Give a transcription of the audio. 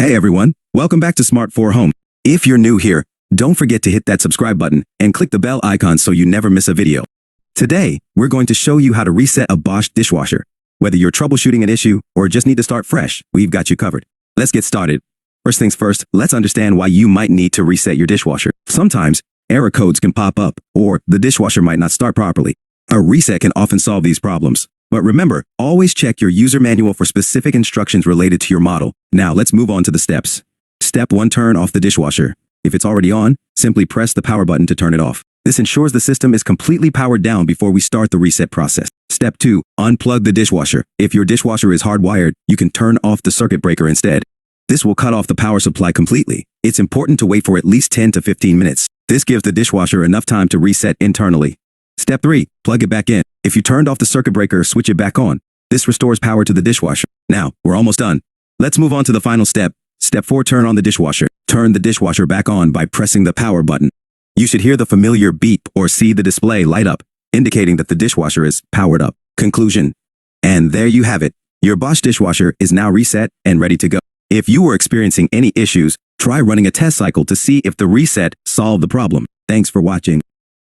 Hey everyone, welcome back to Smart 4 Home. If you're new here, don't forget to hit that subscribe button and click the bell icon so you never miss a video. Today, we're going to show you how to reset a Bosch dishwasher. Whether you're troubleshooting an issue or just need to start fresh, we've got you covered. Let's get started. First things first, let's understand why you might need to reset your dishwasher. Sometimes, error codes can pop up or the dishwasher might not start properly. A reset can often solve these problems. But remember, always check your user manual for specific instructions related to your model. Now let's move on to the steps. Step 1, turn off the dishwasher. If it's already on, simply press the power button to turn it off. This ensures the system is completely powered down before we start the reset process. Step 2, unplug the dishwasher. If your dishwasher is hardwired, you can turn off the circuit breaker instead. This will cut off the power supply completely. It's important to wait for at least 10 to 15 minutes. This gives the dishwasher enough time to reset internally. Step 3, plug it back in. If you turned off the circuit breaker, switch it back on. This restores power to the dishwasher. Now, we're almost done. Let's move on to the final step. Step 4, turn on the dishwasher. Turn the dishwasher back on by pressing the power button. You should hear the familiar beep or see the display light up, indicating that the dishwasher is powered up. Conclusion. And there you have it. Your Bosch dishwasher is now reset and ready to go. If you were experiencing any issues, try running a test cycle to see if the reset solved the problem. Thanks for watching.